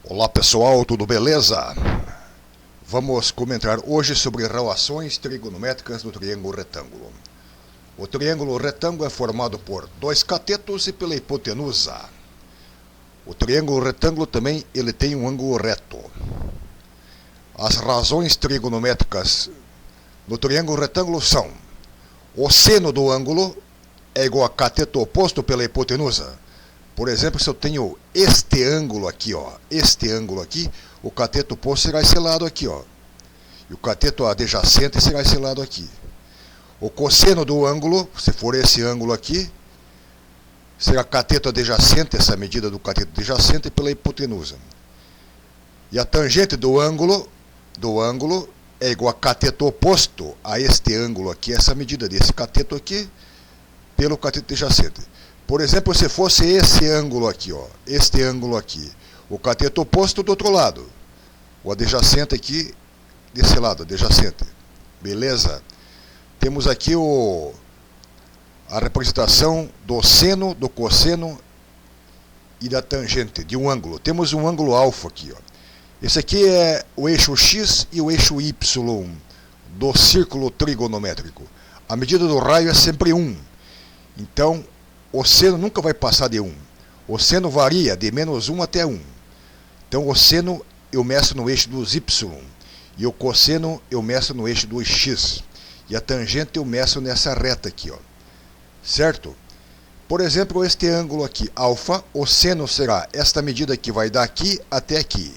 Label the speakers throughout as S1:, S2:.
S1: Olá pessoal, tudo beleza? Vamos comentar hoje sobre relações trigonométricas do triângulo retângulo. O triângulo retângulo é formado por dois catetos e pela hipotenusa. O triângulo retângulo também ele tem um ângulo reto. As razões trigonométricas no triângulo retângulo são: o seno do ângulo é igual a cateto oposto pela hipotenusa. Por exemplo, se eu tenho este ângulo aqui, o cateto oposto será esse lado aqui, ó. E o cateto adjacente será esse lado aqui. O cosseno do ângulo, se for esse ângulo aqui, será cateto adjacente, essa medida do cateto adjacente pela hipotenusa. E a tangente do ângulo é igual a cateto oposto a este ângulo aqui, essa medida desse cateto aqui, pelo cateto adjacente. Por exemplo, se fosse esse ângulo aqui, ó, este ângulo aqui, o cateto oposto do outro lado, o adjacente aqui, desse lado, adjacente. Beleza? Temos aqui a representação do seno, do cosseno e da tangente de um ângulo. Temos um ângulo alfa aqui, ó. Esse aqui é o eixo X e o eixo Y do círculo trigonométrico. A medida do raio é sempre 1. Então, o seno nunca vai passar de 1. O seno varia de menos 1 até 1. Então, o seno eu meço no eixo dos Y. E o cosseno eu meço no eixo dos X. E a tangente eu meço nessa reta aqui, ó. Certo? Por exemplo, este ângulo aqui, alfa, o seno será esta medida que vai daqui até aqui.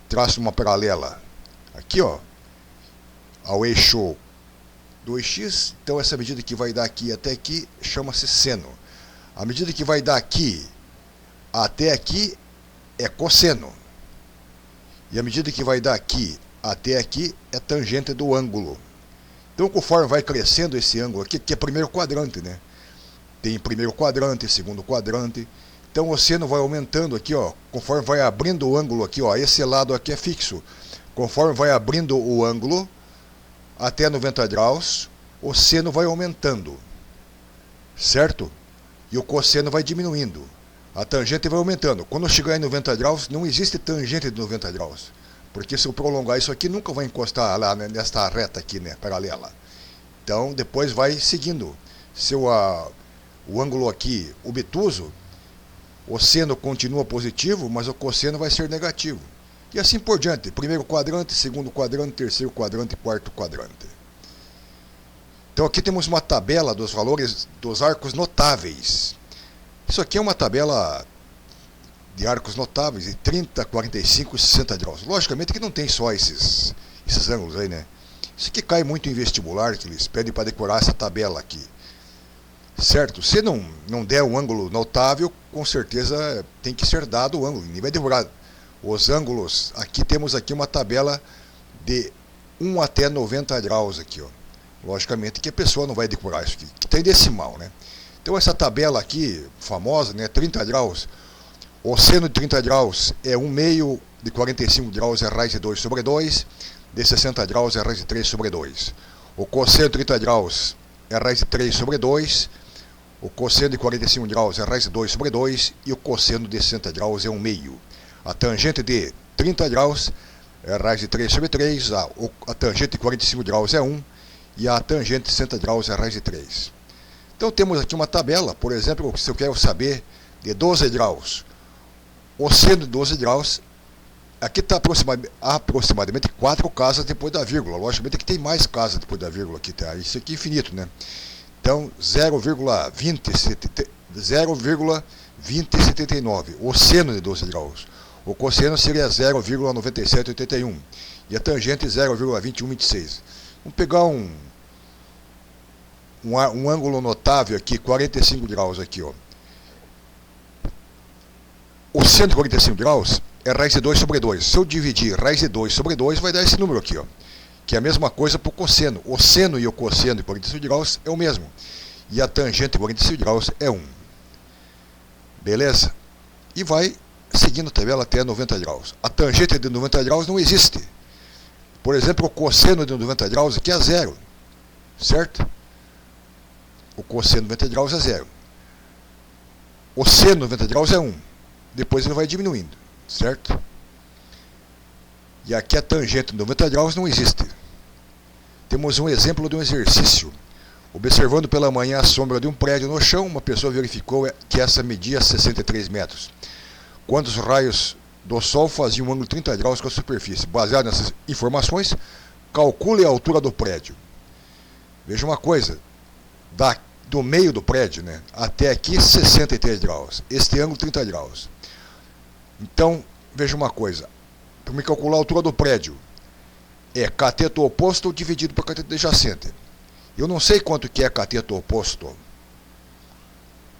S1: Traço uma paralela aqui, ó, ao eixo 2x. Então, essa medida que vai daqui até aqui chama-se seno. A medida que vai daqui até aqui é cosseno. E a medida que vai daqui até aqui é tangente do ângulo. Então, conforme vai crescendo esse ângulo aqui, que é primeiro quadrante, né? Tem primeiro quadrante, segundo quadrante. Então, o seno vai aumentando aqui, ó, conforme vai abrindo o ângulo aqui, ó. Esse lado aqui é fixo. Conforme vai abrindo o ângulo até 90 graus, o seno vai aumentando. Certo? E o cosseno vai diminuindo. A tangente vai aumentando. Quando chegar em 90 graus, não existe tangente de 90 graus. Porque se eu prolongar isso aqui, nunca vai encostar lá, né, nesta reta aqui, né, paralela. Então, depois vai seguindo. Se o ângulo aqui obtuso, o seno continua positivo, mas o cosseno vai ser negativo. E assim por diante. Primeiro quadrante, segundo quadrante, terceiro quadrante, quarto quadrante. Então aqui temos uma tabela dos valores dos arcos notáveis. Isso aqui é uma tabela de arcos notáveis de 30, 45 e 60 graus. Logicamente que não tem só esses ângulos aí, né? Isso aqui cai muito em vestibular, que eles pedem para decorar essa tabela aqui. Certo? Se não der um ângulo notável, com certeza tem que ser dado o ângulo. Nem vai decorar os ângulos. Aqui temos aqui uma tabela de 1 até 90 graus aqui, ó. Logicamente que a pessoa não vai decorar isso aqui, que tem decimal, né? Então essa tabela aqui, famosa, né, 30 graus, o seno de 30 graus é 1 meio, de 45 graus é raiz de 2 sobre 2, de 60 graus é raiz de 3 sobre 2. O cosseno de 30 graus é raiz de 3 sobre 2, o cosseno de 45 graus é raiz de 2 sobre 2 e o cosseno de 60 graus é 1 meio. A tangente de 30 graus é raiz de 3 sobre 3, a tangente de 45 graus é 1, e a tangente de 60 graus é a raiz de 3. Então temos aqui uma tabela, por exemplo, se eu quero saber de 12 graus, o seno de 12 graus, aqui está aproximadamente 4 casas depois da vírgula. Logicamente que tem mais casas depois da vírgula aqui, tá? Isso aqui é infinito, né? Então 0,2079, o seno de 12 graus. O cosseno seria 0,9781 e a tangente 0,2126. Vamos pegar um ângulo notável aqui, 45 graus aqui, ó. O seno de 45 graus é raiz de 2 sobre 2. Se eu dividir raiz de 2 sobre 2, vai dar esse número aqui, ó. Que é a mesma coisa para o cosseno. O seno e o cosseno de 45 graus é o mesmo. E a tangente de 45 graus é 1. Beleza? E vai seguindo a tabela até 90 graus. A tangente de 90 graus não existe. Por exemplo, o cosseno de 90 graus aqui é 0. Certo? O cosseno de 90 graus é 0. O seno de 90 graus é 1. Depois ele vai diminuindo, certo? E aqui a tangente de 90 graus não existe. Temos um exemplo de um exercício. Observando pela manhã a sombra de um prédio no chão, uma pessoa verificou que essa media 63 metros. Quando os raios do sol faziam um ângulo de 30 graus com a superfície. Baseado nessas informações, calcule a altura do prédio. Veja uma coisa, do meio do prédio, né, até aqui 63 graus. Este ângulo 30 graus. Então, veja uma coisa. Para me calcular a altura do prédio, é cateto oposto dividido por cateto adjacente. Eu não sei quanto que é cateto oposto,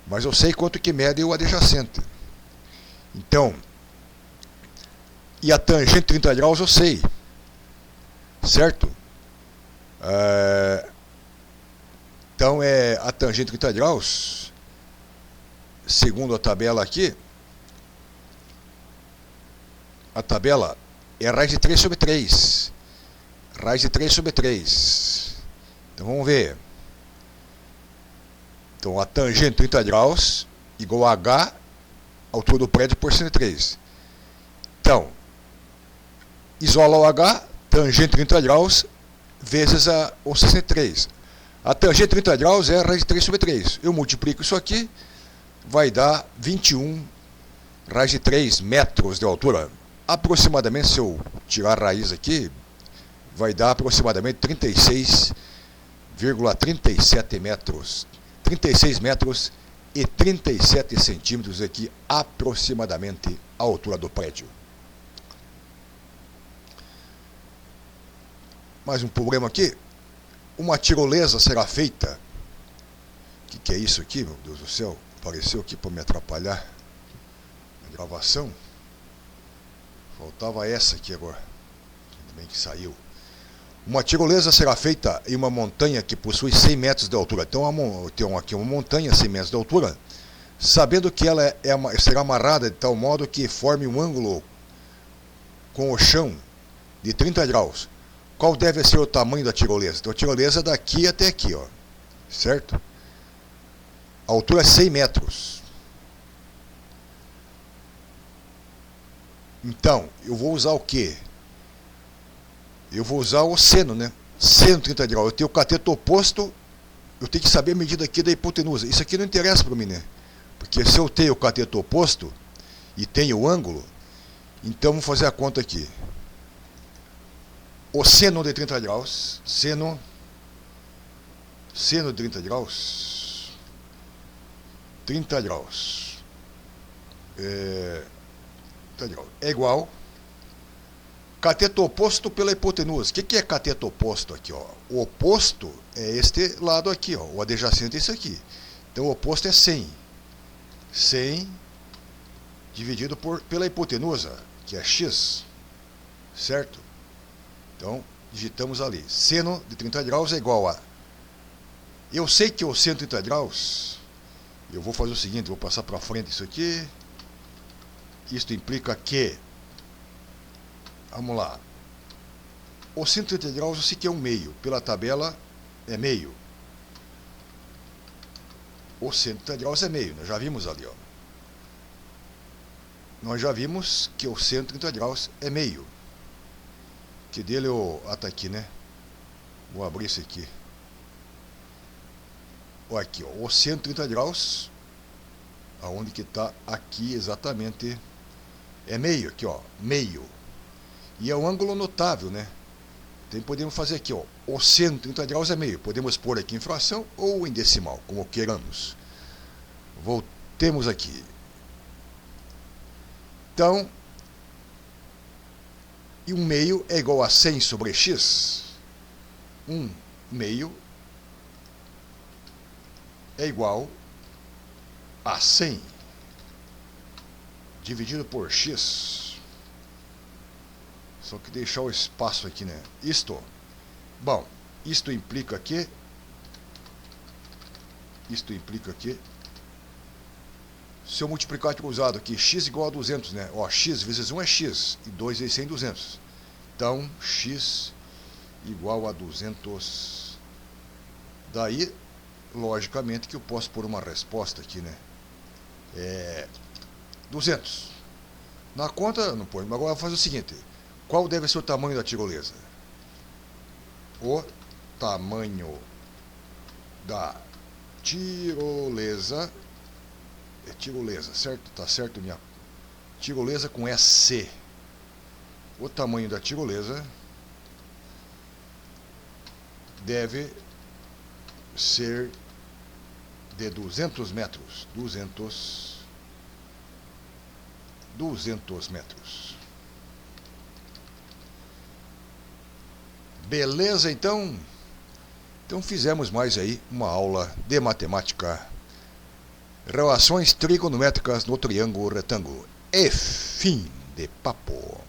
S1: mas eu sei quanto que mede o adjacente. Então, e a tangente 30 graus eu sei, certo? Então, a tangente 30 graus, segundo a tabela aqui, a tabela é raiz de 3 sobre 3. Raiz de 3 sobre 3. Então vamos ver. Então a tangente 30 graus igual a H, altura do prédio, por 103. Então, isola o H, tangente 30 graus, vezes o 63. A tangente 30 graus é a raiz de 3 sobre 3. Eu multiplico isso aqui, vai dar 21 raiz de 3 metros de altura. Aproximadamente, se eu tirar a raiz aqui, vai dar aproximadamente 36,37 metros. 36 metros e 37 centímetros aqui, aproximadamente, a altura do prédio. Mais um problema aqui. Uma tirolesa será feita. O que é isso aqui, meu Deus do céu? Apareceu aqui para me atrapalhar a gravação. Faltava essa aqui agora. Ainda bem que saiu. Uma tirolesa será feita em uma montanha que possui 100 metros de altura. Então, tem aqui uma montanha a 100 metros de altura, sabendo que ela será amarrada de tal modo que forme um ângulo com o chão de 30 graus. Qual deve ser o tamanho da tirolesa? Então, a tirolesa é daqui até aqui, ó, certo? A altura é 100 metros. Então, eu vou usar o quê? Eu vou usar o seno, né? Seno 30 graus. Eu tenho o cateto oposto, eu tenho que saber a medida aqui da hipotenusa. Isso aqui não interessa para mim, né? Porque se eu tenho o cateto oposto e tenho o ângulo, então vamos fazer a conta aqui. O seno de 30 graus, seno de 30 graus, 30 graus, é igual cateto oposto pela hipotenusa. O que é cateto oposto aqui, ó? O oposto é este lado aqui, ó. O adjacente é esse aqui. Então o oposto é 100. 100 dividido pela hipotenusa, que é x, certo? Então, digitamos ali. Seno de 30 graus é igual a... Eu sei que o seno de 30 graus, eu vou fazer o seguinte, vou passar para frente isso aqui. Isto implica que... Vamos lá. O 130 graus eu sei que é 1/2. Pela tabela é meio. O 130 graus é meio. Nós já vimos ali, ó. Nós já vimos que o 130 graus é meio. Que dele eu... Ah, tá aqui, né? Vou abrir isso aqui. Olha aqui, ó. O 130 graus. Aonde que tá aqui exatamente? É meio aqui, ó. Meio. E é um ângulo notável, né? Então podemos fazer aqui, ó, o 130 graus é meio. Podemos pôr aqui em fração ou em decimal, como queiramos. Voltemos aqui. Então, e 1/2 é igual a 100 sobre x. 1/2 é igual a 100 dividido por x. Só que deixar o espaço aqui, né? Bom, isto implica que se eu multiplicar cruzado aqui, x igual a 200, né? Ó, x vezes 1 é x, e 2 vezes 100 é 200. Então, x igual a 200. Daí, logicamente, que eu posso pôr uma resposta aqui, né? 200. Na conta, não põe, mas agora eu vou fazer o seguinte. Qual deve ser o tamanho da tirolesa? O tamanho da tirolesa, é tirolesa, certo? Tá certo, minha tirolesa com SC. O tamanho da tirolesa deve ser de 200 metros. 200 metros. Beleza, então? Então fizemos mais aí uma aula de matemática. Relações trigonométricas no triângulo retângulo. E fim de papo.